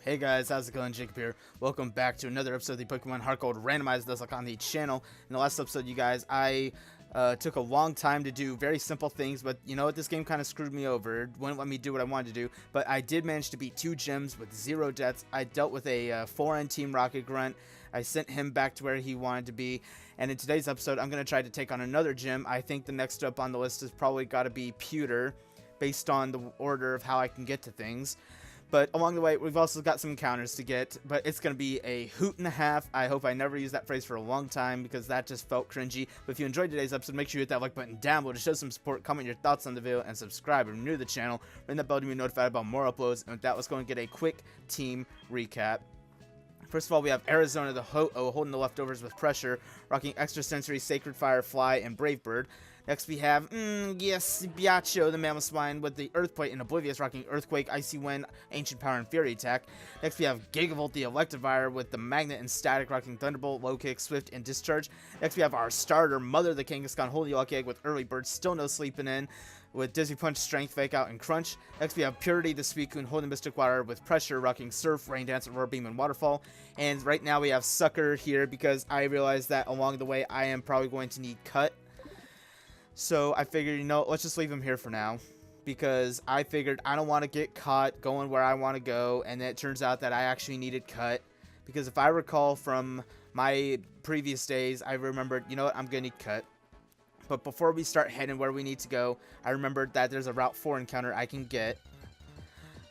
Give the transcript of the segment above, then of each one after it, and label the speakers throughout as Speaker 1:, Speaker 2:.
Speaker 1: Hey guys, how's it going? Jacob here. Welcome back to another episode of the Pokemon HeartGold Randomized Nuzlocke on the channel. In the last episode, you guys, I took a long time to do very simple things, but you know what? This game kind of screwed me over. It wouldn't let me do what I wanted to do, but I did manage to beat 2 gyms with 0 deaths. I dealt with a foreign Team Rocket Grunt. I sent him back to where he wanted to be, and in today's episode, I'm going to try to take on another gym. I think the next up on the list has probably got to be Pewter, based on the order of how I can get to things. But along the way, we've also got some encounters to get, but it's going to be a hoot and a half. I hope I never use that phrase for a long time because that just felt cringy. But if you enjoyed today's episode, make sure you hit that like button down below to show some support, comment your thoughts on the video, and subscribe if you're new to the channel. Ring that bell to be notified about more uploads. And with that, let's go and get a quick team recap. First of all, we have Arizona the Ho-Oh holding the leftovers with pressure, rocking Extrasensory, Sacred Fire, Fly, and Brave Bird. Next we have, Biacho, the Mammoth Spine, with the Earthquake and Oblivious, rocking Earthquake, Icy Wind, Ancient Power, and Fury Attack. Next we have Gigavolt, the Electivire, with the Magnet and Static, rocking Thunderbolt, Low Kick, Swift, and Discharge. Next we have our starter, Mother the Kangaskhan, holding the Lucky Egg with Early Bird, still no sleeping in, with Dizzy Punch, Strength, Fake Out, and Crunch. Next we have Purity, the Suicune, holding Mystic Water with Pressure, rocking Surf, Rain Dance, Aurora Beam, and Waterfall. And right now we have Sucker here because I realized that along the way I am probably going to need Cut. So I figured, you know, let's just leave him here for now, because I figured I don't want to get caught going where I want to go, and it turns out that I actually needed Cut, because if I recall from my previous days, I remembered, you know what, I'm going to need Cut. But before we start heading where we need to go, I remembered that there's a Route 4 encounter I can get,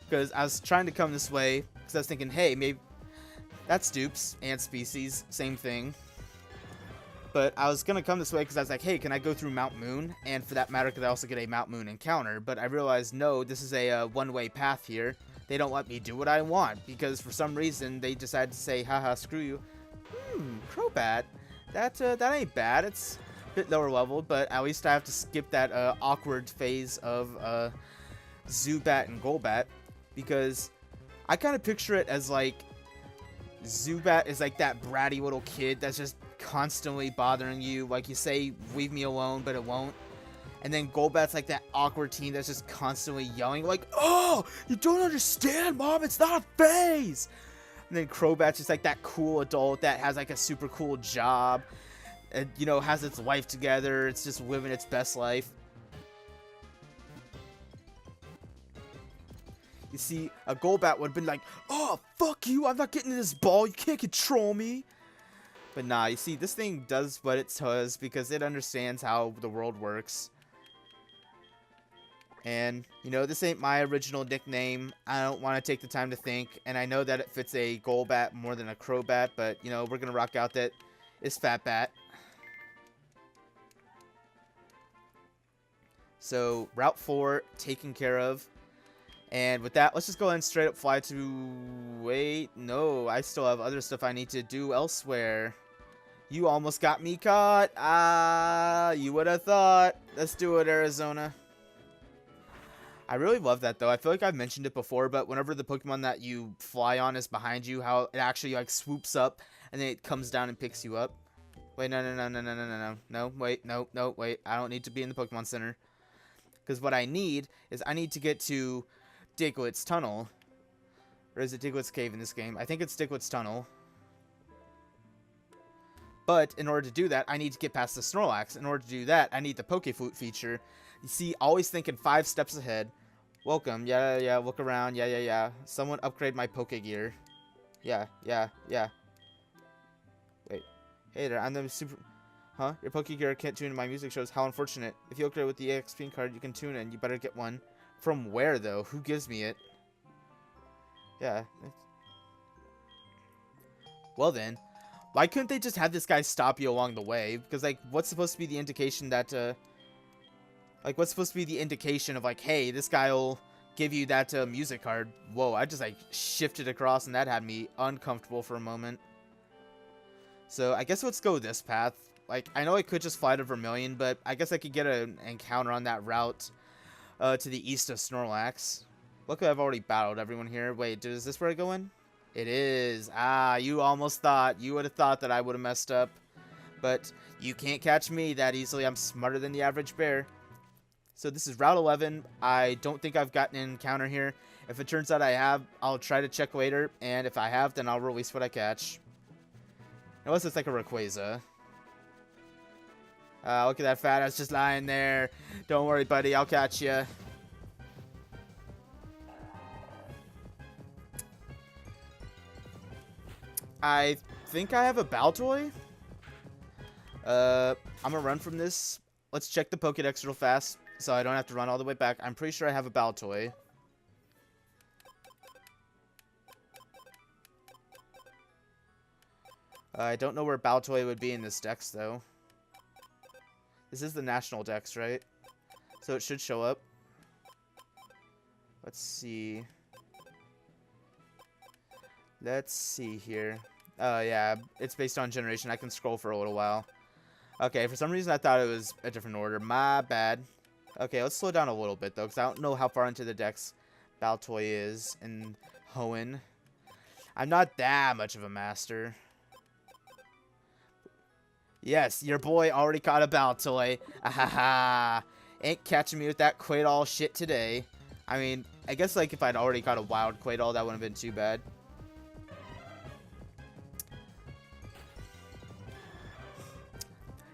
Speaker 1: because I was trying to come this way, because I was thinking, hey, maybe that's dupes, ant species, same thing. But I was going to come this way because I was like, hey, can I go through Mount Moon? And for that matter, could I also get a Mount Moon encounter? But I realized, no, this is a one-way path here. They don't let me do what I want because for some reason they decided to say, haha, screw you. Crobat. That ain't bad. It's a bit lower level, but at least I have to skip that awkward phase of Zubat and Golbat, because I kind of picture it as like Zubat is like that bratty little kid that's just constantly bothering you, like you say leave me alone but it won't, and then Golbat's like that awkward teen that's just constantly yelling like, oh, you don't understand, mom, it's not a phase. And then Crobat's just like that cool adult that has like a super cool job and, you know, has its life together, it's just living its best life. You see, a Golbat would have been like, oh, fuck you, I'm not getting in this ball, you can't control me. But nah, you see, this thing does what it does because it understands how the world works. And, you know, this ain't my original nickname. I don't want to take the time to think. And I know that it fits a Golbat more than a Crobat, but, you know, we're going to rock out that it's Fat Bat. So, Route 4 taken care of. And with that, let's just go ahead and straight up fly to... Wait, no, I still have other stuff I need to do elsewhere. You almost got me caught. Ah, you would have thought. Let's do it, Arizona. I really love that, though. I feel like I've mentioned it before, but whenever the Pokemon that you fly on is behind you, how it actually, like, swoops up, and then it comes down and picks you up. Wait, no, wait, no, wait. I don't need to be in the Pokemon Center. Because what I need is I need to get to Diglett's Tunnel. Or is it Diglett's Cave in this game? I think it's Diglett's Tunnel. But in order to do that, I need to get past the Snorlax. In order to do that, I need the Pokeflute feature. You see, always thinking 5 steps ahead. Welcome. Yeah. Look around. Yeah. Someone upgrade my Pokegear. Yeah. Wait. Hey there, I'm the super... Huh? Your Pokegear can't tune in my music shows. How unfortunate. If you upgrade with the EXP card, you can tune in. You better get one. From where, though? Who gives me it? Yeah. Well, then. Why couldn't they just have this guy stop you along the way? Because, like, what's supposed to be the indication that, like, what's supposed to be the indication of, like, hey, this guy will give you that music card? Whoa, I just, like, shifted across, and that had me uncomfortable for a moment. So, I guess let's go this path. Like, I know I could just fly to Vermilion, but I guess I could get an encounter on that route to the east of Snorlax. Luckily, I've already battled everyone here. Wait, is this where I go in? It is. Ah, you almost thought. You would have thought that I would have messed up. But you can't catch me that easily. I'm smarter than the average bear. So this is Route 11. I don't think I've gotten an encounter here. If it turns out I have, I'll try to check later, and if I have, then I'll release what I catch. Unless it's like a Rayquaza. Look at that fat ass just lying there. Don't worry, buddy, I'll catch you. I think I have a Baltoy. I'm gonna run from this. Let's check the Pokédex real fast, so I don't have to run all the way back. I'm pretty sure I have a Baltoy. I don't know where Baltoy would be in this dex, though. This is the national dex, right? So it should show up. Let's see. Let's see here. Oh, yeah. It's based on generation. I can scroll for a little while. Okay, for some reason I thought it was a different order. My bad. Okay, let's slow down a little bit, though, because I don't know how far into the dex Baltoy is and Hoenn. I'm not that much of a master. Yes, your boy already caught a Baltoy. Ahaha. Ain't catching me with that Quaidol shit today. I mean, I guess like if I'd already caught a wild Quaidol, that wouldn't have been too bad.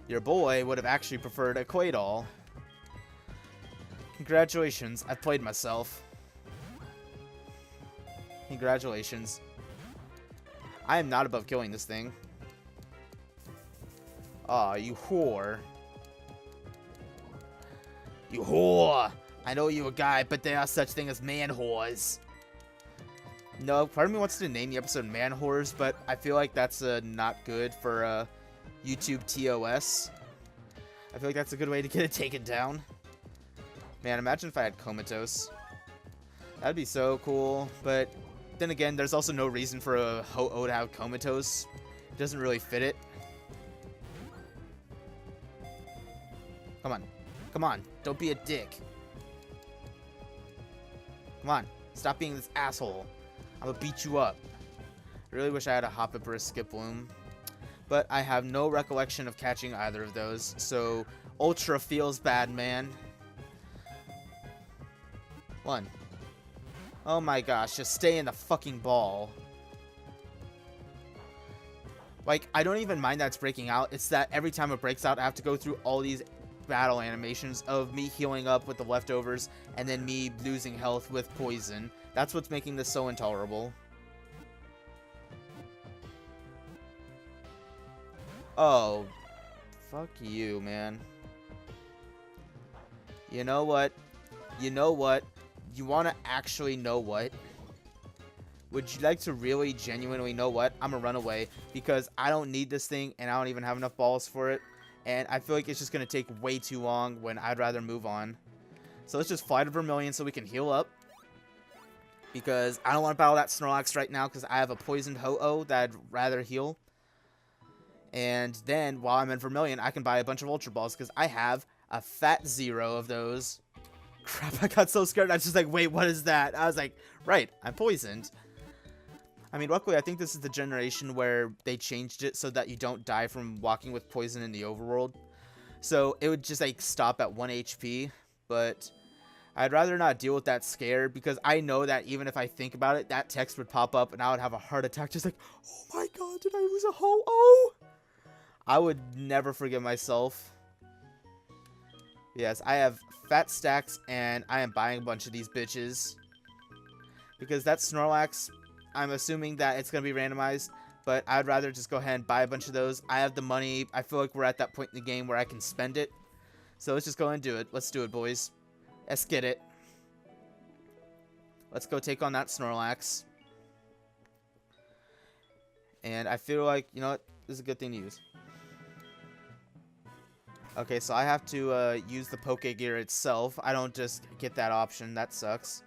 Speaker 1: Your boy would have actually preferred a Quaidol. Congratulations, I've played myself. Congratulations. I am not above killing this thing. Aw, you whore. You whore! I know you a guy, but there are such things as man whores. No, part of me wants to name the episode Man Whores, but I feel like that's not good for YouTube TOS. I feel like that's a good way to get it taken down. Man, imagine if I had Comatose. That'd be so cool, but then again, there's also no reason for a Ho-Oh to have Comatose. It doesn't really fit it. Come on. Come on. Don't be a dick. Come on. Stop being this asshole. I'm gonna beat you up. I really wish I had a Hoppip or a Skiploom. But I have no recollection of catching either of those. So, Ultra feels bad, man. One. Oh my gosh. Just stay in the fucking ball. Like, I don't even mind that it's breaking out. It's that every time it breaks out, I have to go through all these battle animations of me healing up with the leftovers and then me losing health with poison. That's what's making this so intolerable. Oh, fuck you, man. You know what? You know what? You want to actually know what? Would you like to really genuinely know what? I'm gonna run away because I don't need this thing and I don't even have enough balls for it. And I feel like it's just going to take way too long when I'd rather move on. So let's just fly to Vermilion so we can heal up. Because I don't want to battle that Snorlax right now because I have a poisoned Ho-Oh that I'd rather heal. And then while I'm in Vermilion, I can buy a bunch of Ultra Balls because I have a fat 0 of those. Crap, I got so scared. I was just like, wait, what is that? I was like, right, I'm poisoned. I mean, luckily, I think this is the generation where they changed it so that you don't die from walking with poison in the overworld. So it would just, like, stop at 1 HP. But I'd rather not deal with that scare because I know that even if I think about it, that text would pop up and I would have a heart attack just like, oh my god, did I lose a Ho-Oh? I would never forgive myself. Yes, I have fat stacks and I am buying a bunch of these bitches. Because that Snorlax, I'm assuming that it's going to be randomized, but I'd rather just go ahead and buy a bunch of those. I have the money. I feel like we're at that point in the game where I can spend it. So let's just go ahead and do it. Let's do it, boys. Let's get it. Let's go take on that Snorlax. And I feel like, you know what? This is a good thing to use. Okay, so I have to use the Poke Gear itself. I don't just get that option. That sucks.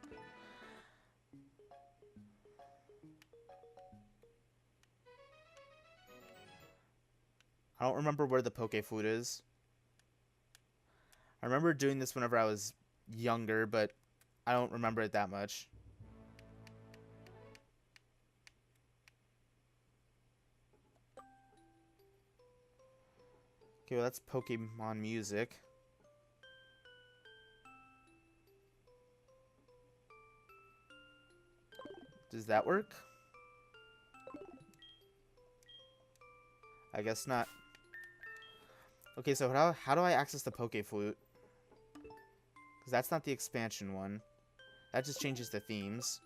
Speaker 1: I don't remember where the Poke Food is. I remember doing this whenever I was younger, but I don't remember it that much. Okay, well that's Pokemon music. Does that work? I guess not. Okay, so how do I access the Poke Flute? Because that's not the expansion one. That just changes the themes.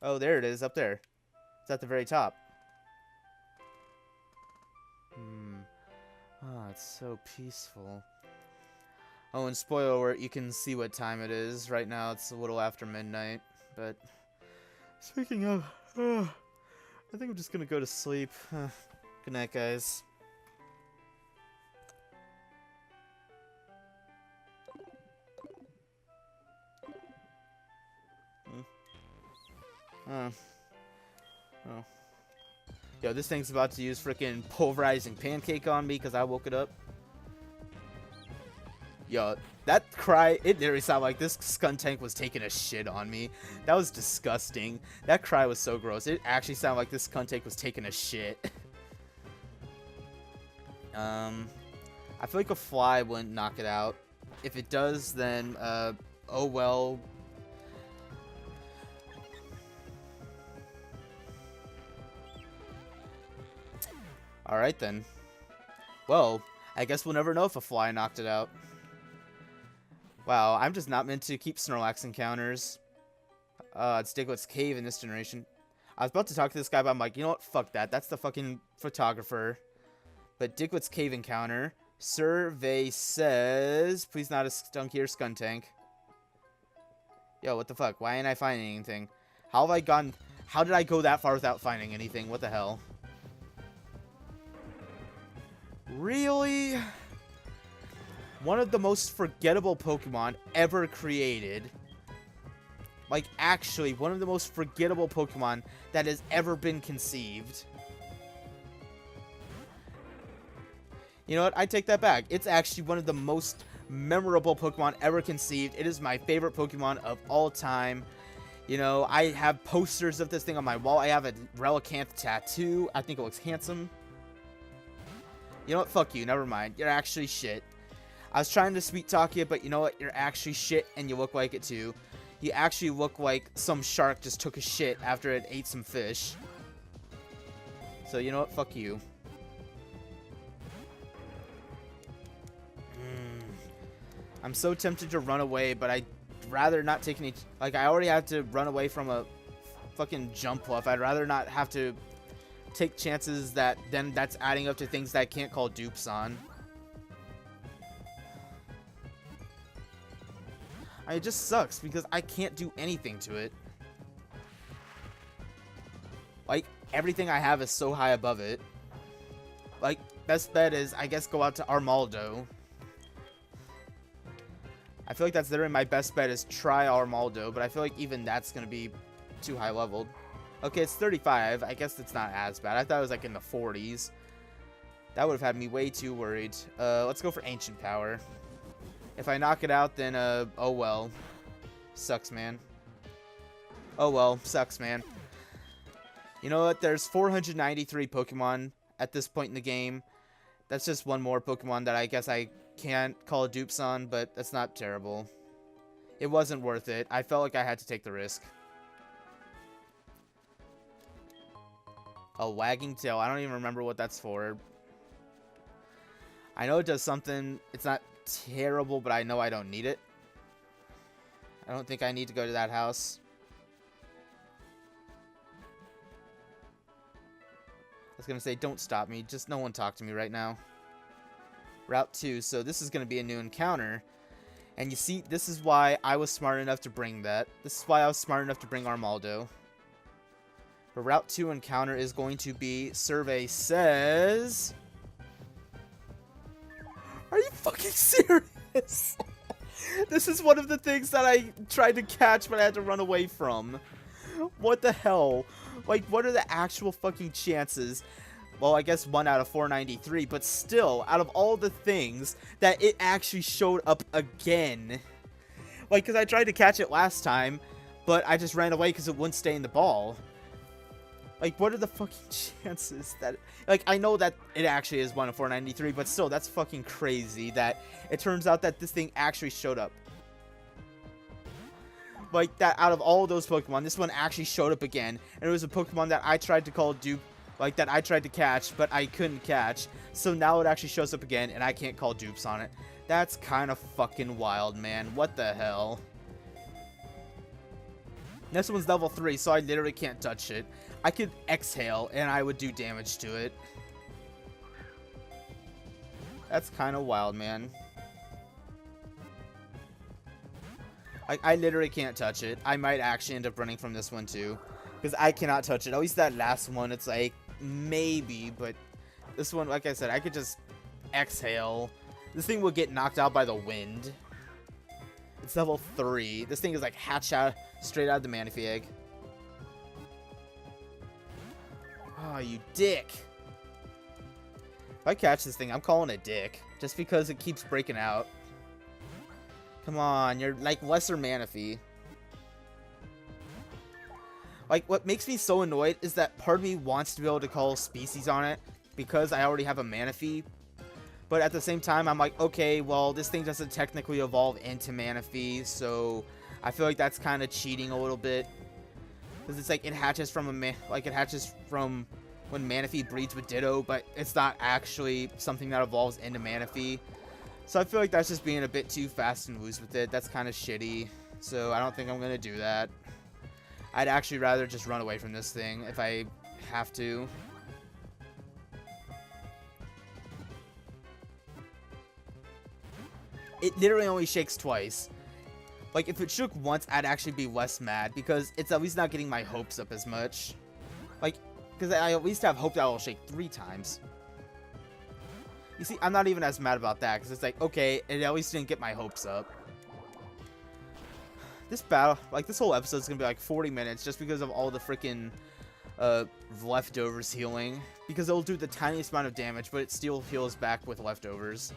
Speaker 1: Oh, there it is, up there. It's at the very top. Oh, it's so peaceful. Oh, and spoiler alert, you can see what time it is. Right now, it's a little after midnight. But, speaking of, I think I'm just gonna go to sleep. Good night, guys. Oh. Yo, this thing's about to use freaking pulverizing pancake on me because I woke it up. Yo, that cry, it literally sounded like this Skuntank was taking a shit on me. That was disgusting. That cry was so gross. It actually sounded like this Skuntank was taking a shit. I feel like a fly wouldn't knock it out. If it does, then, oh well. Alright then. Well, I guess we'll never know if a fly knocked it out. Wow, I'm just not meant to keep Snorlax encounters. It's Diglett's Cave in this generation. I was about to talk to this guy, but I'm like, you know what? Fuck that. That's the fucking photographer. But Diglett's Cave encounter. Survey says, please not a stunky or Skuntank. Yo, what the fuck? Why ain't I finding anything? How have I gone? How did I go that far without finding anything? What the hell? Really? One of the most forgettable Pokemon ever created. Like, actually, one of the most forgettable Pokemon that has ever been conceived. You know what? I take that back. It's actually one of the most memorable Pokemon ever conceived. It is my favorite Pokemon of all time. You know, I have posters of this thing on my wall. I have a Relicanth tattoo. I think it looks handsome. You know what? Fuck you. Never mind. You're actually shit. I was trying to sweet talk you, but you know what? You're actually shit, and you look like it too. You actually look like some shark just took a shit after it ate some fish. So, you know what? Fuck you. I'm so tempted to run away, but I'd rather not take any... Like, I already have to run away from a fucking jump bluff. I'd rather not have to take chances that then that's adding up to things that I can't call dupes on. It just sucks because I can't do anything to it. Like, everything I have is so high above it. Like, best bet is, I guess, go out to Armaldo. I feel like that's literally my best bet is try Armaldo, but I feel like even that's going to be too high leveled. Okay, it's 35. I guess it's not as bad. I thought it was like in the 40s. That would have had me way too worried. Let's go for Ancient Power. If I knock it out, then, oh well. Sucks, man. Oh well, sucks, man. You know what? There's 493 Pokemon at this point in the game. That's just one more Pokemon that I guess I can't call dupes on, but that's not terrible. It wasn't worth it. I felt like I had to take the risk. A Wagging Tail. I don't even remember what that's for. I know it does something. It's not terrible, but I know I don't need it. I don't think I need to go to that house. I was going to say, don't stop me. Just no one talk to me right now. Route 2. So this is going to be a new encounter. And you see, this is why I was smart enough to bring that. This is why I was smart enough to bring Armaldo. The Route 2 encounter is going to be, survey says... Are you fucking serious? This is one of the things that I tried to catch, but I had to run away from. What the hell? Like, what are the actual fucking chances? Well, I guess 1 out of 493, but still, out of all the things, that it actually showed up again. Like, because I tried to catch it last time, but I just ran away because it wouldn't stay in the ball. Like, what are the fucking chances that... Like, I know that it actually is 1 in 493, but still, that's fucking crazy that it turns out that this thing actually showed up. Like, that out of all of those Pokemon, this one actually showed up again. And it was a Pokemon that I tried to call dupe, like, that I tried to catch, but I couldn't catch. So now it actually shows up again, and I can't call dupes on it. That's kind of fucking wild, man. What the hell? This one's level 3, so I literally can't touch it. I could exhale, and I would do damage to it. That's kind of wild, man. I literally can't touch it. I might actually end up running from this one, too. Because I cannot touch it. At least that last one, it's like, maybe. But this one, like I said, I could just exhale. This thing will get knocked out by the wind. It's level 3. This thing is like hatched out straight out of the Manaphy egg. Oh, you dick. If I catch this thing, I'm calling it dick. Just because it keeps breaking out. Come on, you're like lesser Manaphy. Like, what makes me so annoyed is that part of me wants to be able to call species on it because I already have a Manaphy. But at the same time, I'm like, okay, well, this thing doesn't technically evolve into Manaphy, so I feel like that's kind of cheating a little bit. Because it's like, it hatches from it hatches from when Manaphy breeds with Ditto, but it's not actually something that evolves into Manaphy. So I feel like that's just being a bit too fast and loose with it. That's kind of shitty. So I don't think I'm going to do that. I'd actually rather just run away from this thing if I have to. It literally only shakes twice. Like, if it shook once, I'd actually be less mad because it's at least not getting my hopes up as much. Like, because I at least have hope that it'll shake 3 times. You see, I'm not even as mad about that because it's like, okay, it at least didn't get my hopes up. This battle, like, this whole episode is going to be like 40 minutes just because of all the freaking leftovers healing. Because it'll do the tiniest amount of damage, but it still heals back with leftovers.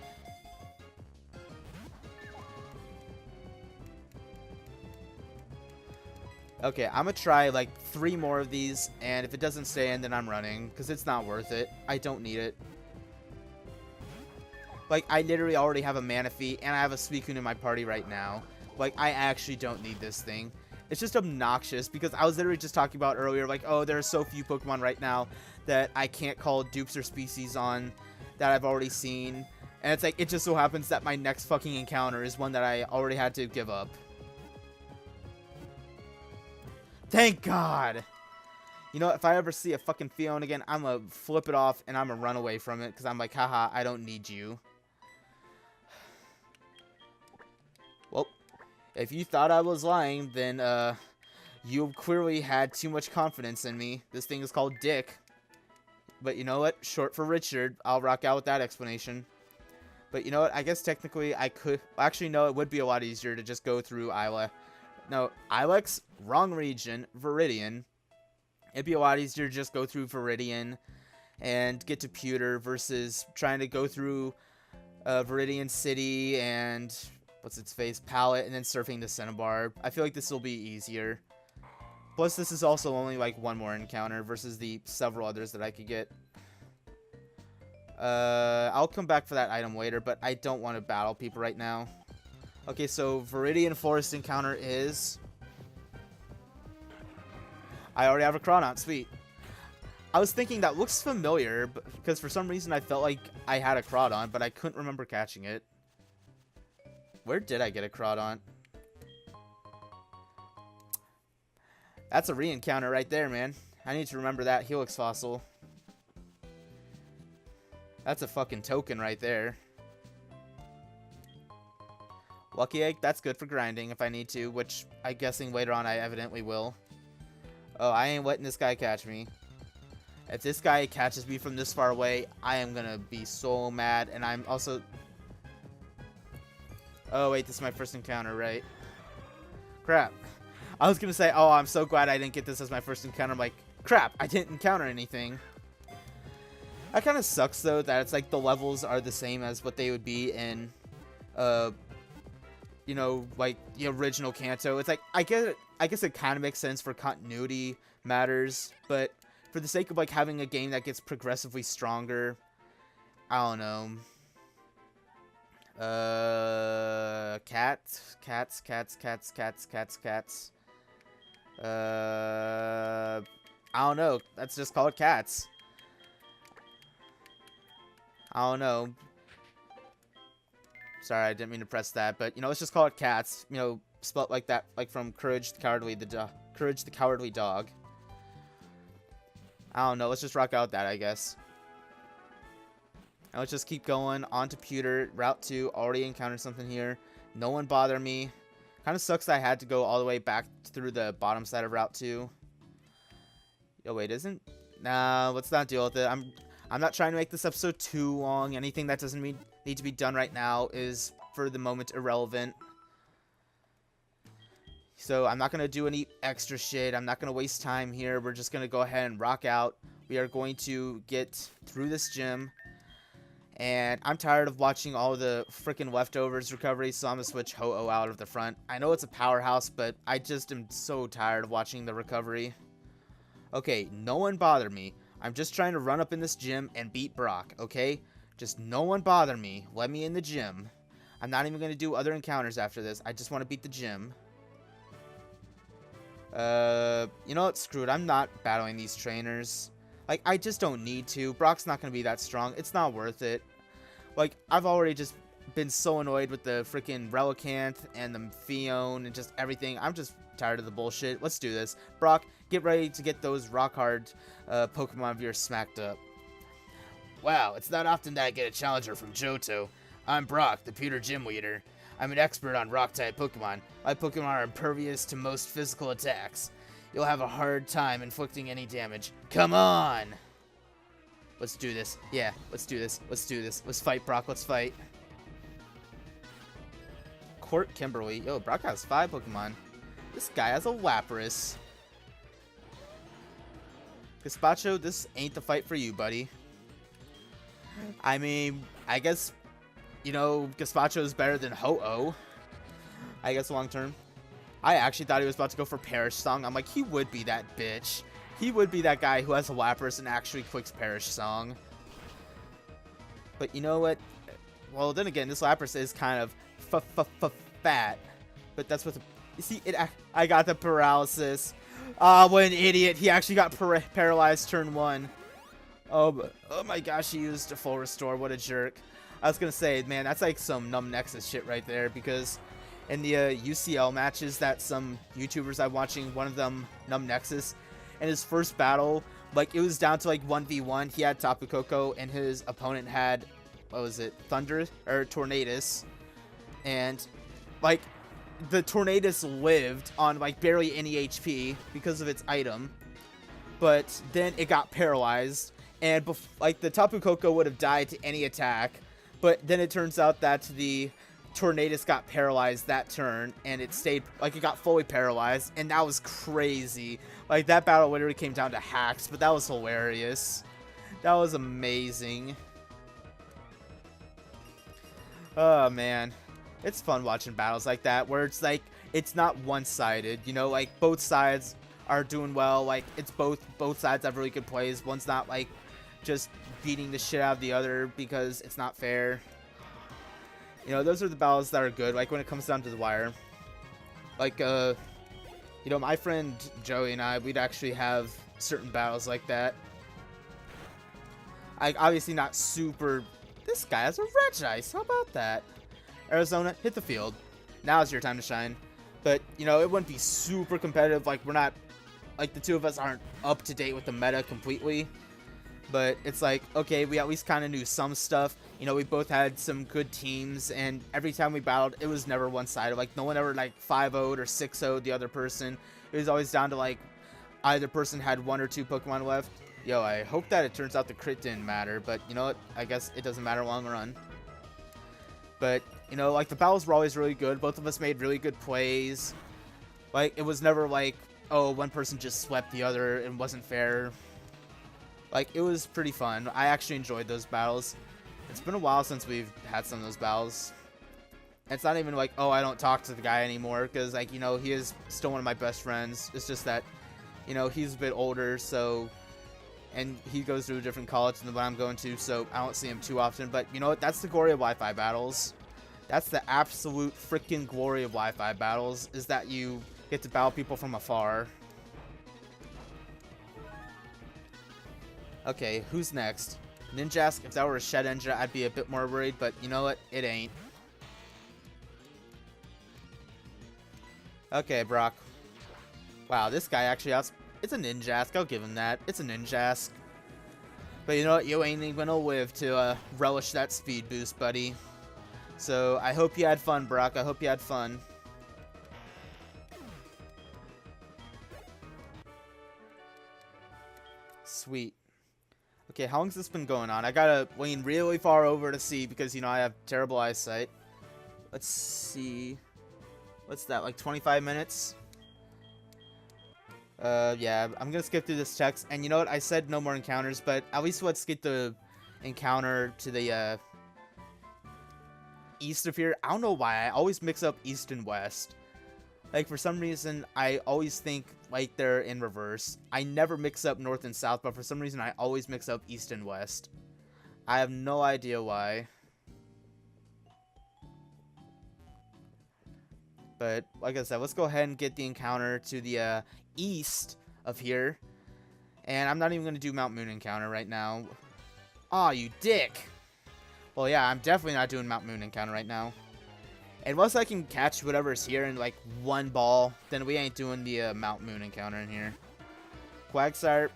Speaker 1: Okay, I'm gonna try like 3 more of these, and if it doesn't stay in, then I'm running, because it's not worth it. I don't need it. Like, I literally already have a Manaphy, and I have a Suicune in my party right now. Like, I actually don't need this thing. It's just obnoxious, because I was literally just talking about earlier, like, oh, there are so few Pokemon right now that I can't call dupes or species on that I've already seen. And it's like, it just so happens that my next fucking encounter is one that I already had to give up. Thank God! You know, if I ever see a fucking Fiona again, I'm gonna flip it off and I'm gonna run away from it because I'm like, haha, I don't need you. Well, if you thought I was lying, then, you clearly had too much confidence in me. This thing is called Dick. But you know what? Short for Richard. I'll rock out with that explanation. But you know what? I guess technically I could... Actually, no, it would be a lot easier to just go through Isla. No, Ilex, wrong region, Viridian. It'd be a lot easier to just go through Viridian and get to Pewter versus trying to go through Viridian City and, what's its face, Palette, and then surfing the Cinnabar. I feel like this will be easier. Plus, this is also only like 1 more encounter versus the several others that I could get. I'll come back for that item later, but I don't want to battle people right now. Okay, so Viridian Forest encounter is... I already have a Crawdont, sweet. I was thinking that looks familiar, because for some reason I felt like I had a Crawdont, but I couldn't remember catching it. Where did I get a Crawdont? That's a re-encounter right there, man. I need to remember that Helix fossil. That's a fucking token right there. Lucky Egg, that's good for grinding if I need to, which I'm guessing later on I evidently will. Oh, I ain't letting this guy catch me. If this guy catches me from this far away, I am gonna be so mad, and I'm also... Oh, wait, this is my first encounter, right? Crap. I was gonna say, oh, I'm so glad I didn't get this as my first encounter. I'm like, crap, I didn't encounter anything. That kind of sucks, though, that it's like the levels are the same as what they would be in... you know, like the original Kanto. It's like I I guess it kind of makes sense for continuity matters, but for the sake of like having a game that gets progressively stronger, I don't know. Cats. I don't know. Let's just call it cats. I don't know. Sorry, I didn't mean to press that, but you know, let's just call it cats. You know, spelled like that, like from Courage the Cowardly Dog. I don't know. Let's just rock out that, I guess. And let's just keep going on to Pewter. Route 2. Already encountered something here. No one bother me. Kind of sucks that I had to go all the way back through the bottom side of Route 2. Oh wait, isn't? Nah, let's not deal with it. I'm not trying to make this episode too long. Anything that doesn't need to be done right now is, for the moment, irrelevant. So I'm not going to do any extra shit. I'm not going to waste time here. We're just going to go ahead and rock out. We are going to get through this gym. And I'm tired of watching all the freaking leftovers recovery, so I'm going to switch Ho-Oh out of the front. I know it's a powerhouse, but I just am so tired of watching the recovery. Okay, no one bother me. I'm just trying to run up in this gym and beat Brock, okay? Just no one bother me. Let me in the gym. I'm not even going to do other encounters after this. I just want to beat the gym. You know what? Screw it. I'm not battling these trainers. Like, I just don't need to. Brock's not going to be that strong. It's not worth it. Like, I've already just been so annoyed with the freaking Relicanth and the Fion and just everything. I'm just tired of the bullshit. Let's do this. Brock, get ready to get those rock-hard Pokemon of yours smacked up. Wow, it's not often that I get a challenger from Johto. I'm Brock, the Pewter Gym Leader. I'm an expert on rock-type Pokemon. My Pokemon are impervious to most physical attacks. You'll have a hard time inflicting any damage. Come on! Let's do this. Yeah, let's do this. Let's do this. Let's fight, Brock. Let's fight. Court Kimberly. Yo, Brock has 5 Pokemon. This guy has a Lapras. Gazpacho, this ain't the fight for you, buddy. I mean, I guess, you know, Gazpacho is better than Ho-Oh. I guess long term. I actually thought he was about to go for Perish Song. I'm like, he would be that bitch. He would be that guy who has a Lapras and actually clicks Perish Song. But you know what? Well, then again, this Lapras is kind of fat. But that's what the... You see, I got the paralysis. Ah, what an idiot. He actually got paralyzed turn 1. Oh my gosh, he used a full restore. What a jerk. I was going to say, man, that's like some Numb Nexus shit right there. Because in the UCL matches that some YouTubers I'm watching, one of them, Numb Nexus, in his first battle, like, it was down to like 1v1. He had Tapu Koko, and his opponent had, what was it, Thunder, or Tornadus. And, like, the Tornadus lived on, like, barely any HP because of its item. But then it got paralyzed, and, like, the Tapu Koko would have died to any attack. But then it turns out that the Tornadus got paralyzed that turn, and it stayed, like, it got fully paralyzed, and that was crazy. Like, that battle literally came down to hacks, but that was hilarious. That was amazing. Oh, man. It's fun watching battles like that, where it's, like, it's not one-sided, you know? Like, both sides are doing well. Like, it's both sides have really good plays. One's not, like, just beating the shit out of the other because it's not fair. You know, those are the battles that are good, like, when it comes down to the wire. Like, you know, my friend Joey and I, we'd actually have certain battles like that. Obviously not super... This guy has a Regice. How about that? Arizona, hit the field. Now's your time to shine. But, you know, it wouldn't be super competitive. Like, we're not... Like, the two of us aren't up to date with the meta completely. But it's like, okay, we at least kind of knew some stuff. You know, we both had some good teams, and every time we battled, it was never one-sided. Like, no one ever, like, 5-0'd or 6-0'd the other person. It was always down to, like, either person had 1 or 2 Pokemon left. Yo, I hope that it turns out the crit didn't matter, but you know what? I guess it doesn't matter long run. But, you know, like, the battles were always really good. Both of us made really good plays. Like, it was never like, oh, one person just swept the other and wasn't fair. Like, it was pretty fun. I actually enjoyed those battles. It's been a while since we've had some of those battles. It's not even like, oh, I don't talk to the guy anymore, because, like, you know, he is still one of my best friends. It's just that, you know, he's a bit older, so, and he goes to a different college than what I'm going to, so I don't see him too often. But, you know what, that's the glory of Wi-Fi battles. That's the absolute freaking glory of Wi-Fi battles, is that you get to battle people from afar. Okay, who's next? Ninjask. If that were a Shedinja, I'd be a bit more worried, but you know what? It ain't. Okay, Brock. Wow, this guy actually it's a Ninjask. I'll give him that. It's a Ninjask. But you know what? You ain't even gonna live to relish that speed boost, buddy. So I hope you had fun, Brock. I hope you had fun. Sweet. Okay, how long's this been going on? I gotta lean really far over to see because, you know, I have terrible eyesight. Let's see. What's that, like 25 minutes? Yeah, I'm gonna skip through this text. And you know what? I said no more encounters, but at least let's get the encounter to the, east of here. I don't know why. I always mix up east and west. Like, for some reason, I always think, like, they're in reverse. I never mix up north and south, but for some reason, I always mix up east and west. I have no idea why. But, like I said, let's go ahead and get the encounter to the, east of here. And I'm not even going to do Mount Moon encounter right now. Aw, you dick! Well, yeah, I'm definitely not doing Mount Moon encounter right now. Unless I can catch whatever's here in, like, one ball, then we ain't doing the Mount Moon encounter in here. Quagsire.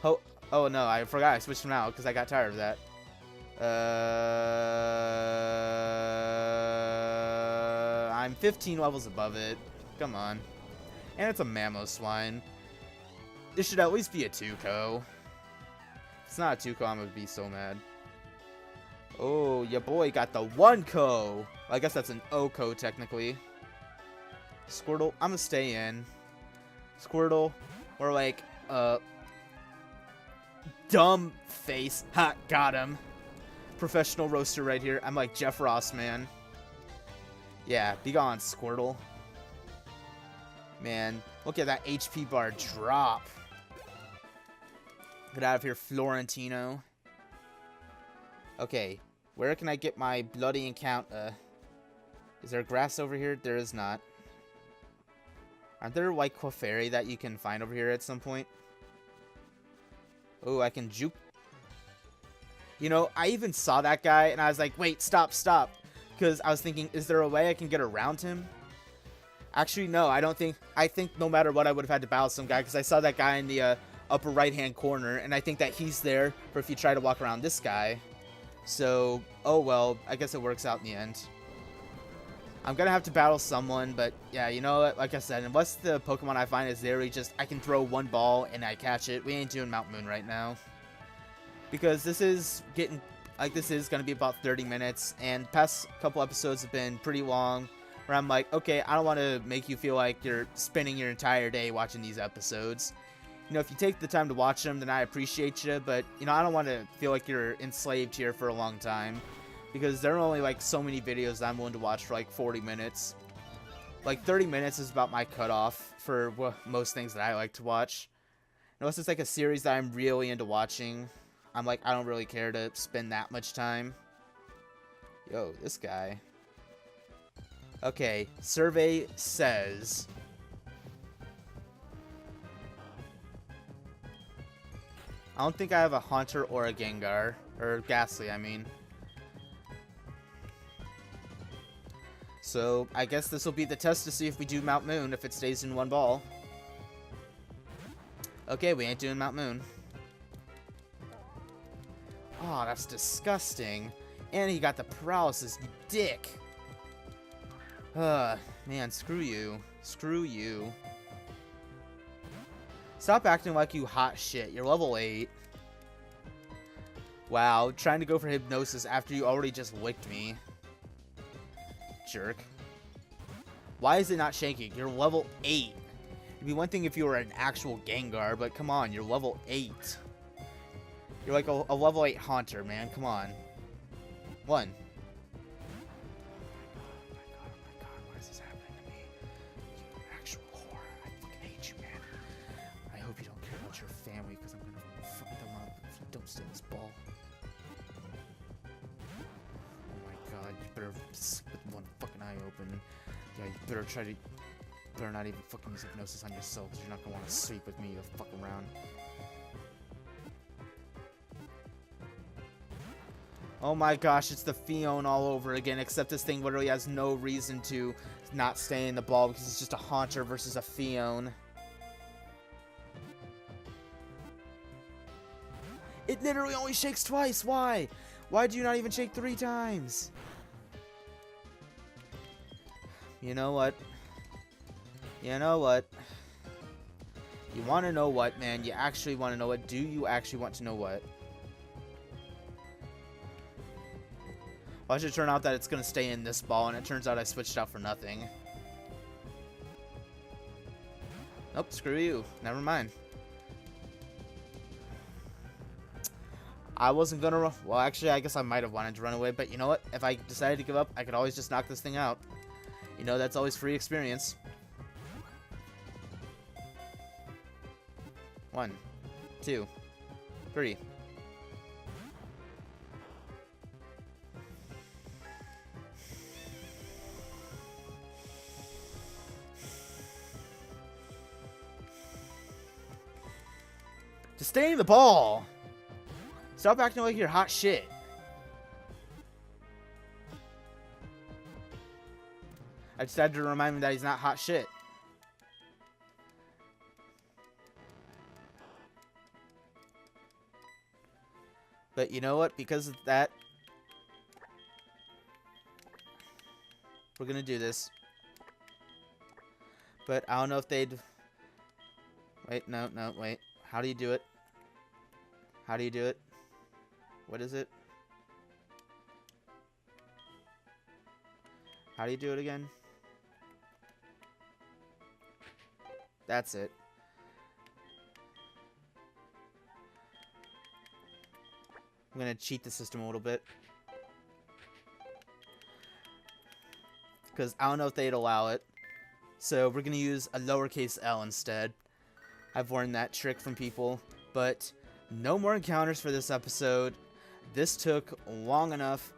Speaker 1: Oh, no, I forgot I switched him out because I got tired of that. I'm 15 levels above it. Come on. And it's a Mamoswine. This should at least be a Tuco. If it's not a Tuco, I'm going to be so mad. Oh, your boy got the 1-ko. I guess that's an O-ko, technically. Squirtle, I'm gonna stay in. Squirtle, or like, dumb face. Ha, got him. Professional roaster right here. I'm like Jeff Ross, man. Yeah, be gone, Squirtle. Man, look at that HP bar drop. Get out of here, Florentino. Okay, where can I get my bloody encounter? Is there grass over here? There is not. Aren't there like Clefairy that you can find over here at some point? Oh, I can juke. You know, I even saw that guy and I was like, wait, stop. Because I was thinking, is there a way I can get around him? Actually, no, I don't think. I think no matter what, I would have had to battle some guy because I saw that guy in the upper right-hand corner. And I think that he's there for if you try to walk around this guy. So, oh well, I guess it works out in the end. I'm gonna have to battle someone, but yeah, you know what? Like I said, unless the Pokemon I find is literally just I can throw one ball and I catch it, we ain't doing Mount Moon right now. Because this is getting, like, this is gonna be about 30 minutes, and past couple episodes have been pretty long, where I'm like, okay, I don't want to make you feel like you're spending your entire day watching these episodes. You know, if you take the time to watch them, then I appreciate you, but, you know, I don't want to feel like you're enslaved here for a long time. Because there are only, like, so many videos that I'm willing to watch for, like, 40 minutes. Like, 30 minutes is about my cutoff for most things that I like to watch. Unless it's, like, a series that I'm really into watching. I'm like, I don't really care to spend that much time. Yo, this guy. Okay, survey says... I don't think I have a Haunter or a Gengar. Or Ghastly, I mean. So, I guess this will be the test to see if we do Mount Moon, if it stays in one ball. Okay, we ain't doing Mount Moon. Oh, that's disgusting. And he got the paralysis, you dick. Man, screw you. Screw you. Stop acting like you hot shit. You're level 8. Wow, trying to go for hypnosis after you already just licked me. Jerk. Why is it not shaking? You're level 8. It'd be one thing if you were an actual Gengar, but come on, you're level 8. You're like a level 8 Haunter, man. Come on. 1. at your family because I'm gonna fuck them up if you don't steal this ball. Oh my god, you better split one fucking eye open. Yeah, you better better not even fucking use hypnosis on yourself because you're not gonna want to sleep with me the fuck around. Oh my gosh, it's the Fion all over again, except this thing literally has no reason to not stay in the ball because it's just a Haunter versus a Fion. It literally only shakes twice. Why? Why do you not even shake 3 times? You know what? You know what? You want to know what, man? You actually want to know what? Do you actually want to know what? Well, it should turn out that it's going to stay in this ball, and it turns out I switched out for nothing. Nope, screw you. Never mind. I wasn't going to run. Well, actually, I guess I might have wanted to run away, but you know what? If I decided to give up, I could always just knock this thing out. You know, that's always free experience. 1, 2, 3. Just stay in the ball. Stop acting like you're hot shit. I just had to remind him that he's not hot shit. But you know what? Because of that, we're gonna do this. But I don't know if they'd... Wait, no, wait. How do you do it? How do you do it? What is it? How do you do it again? That's it. I'm gonna cheat the system a little bit. Because I don't know if they'd allow it. So we're gonna use a lowercase L instead. I've learned that trick from people. But no more encounters for this episode. This took long enough.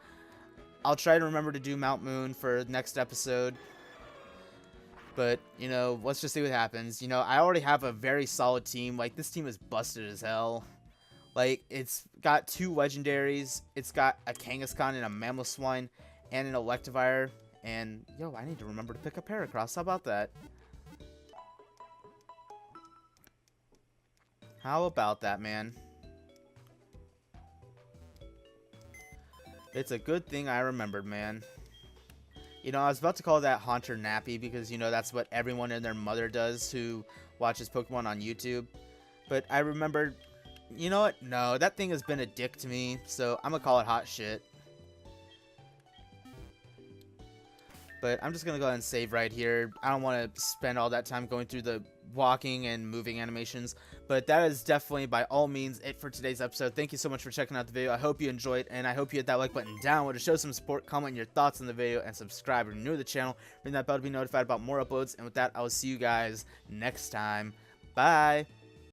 Speaker 1: I'll try to remember to do Mount Moon for next episode. But, you know, let's just see what happens. You know, I already have a very solid team. Like, this team is busted as hell. Like, it's got 2 legendaries. It's got a Kangaskhan and a Mamoswine and an Electivire. And, yo, I need to remember to pick up Heracross. How about that? How about that, man? It's a good thing I remembered, man. You know, I was about to call that Haunter Nappy because, you know, that's what everyone and their mother does who watches Pokemon on YouTube. But I remembered, you know what? No, that thing has been a dick to me, so I'm gonna call it hot shit. But I'm just gonna go ahead and save right here. I don't want to spend all that time going through the walking and moving animations. But that is definitely, by all means, it for today's episode. Thank you so much for checking out the video. I hope you enjoyed, and I hope you hit that like button down below to show some support, comment your thoughts on the video, and subscribe if you're new to the channel. Ring that bell to be notified about more uploads. And with that, I will see you guys next time. Bye!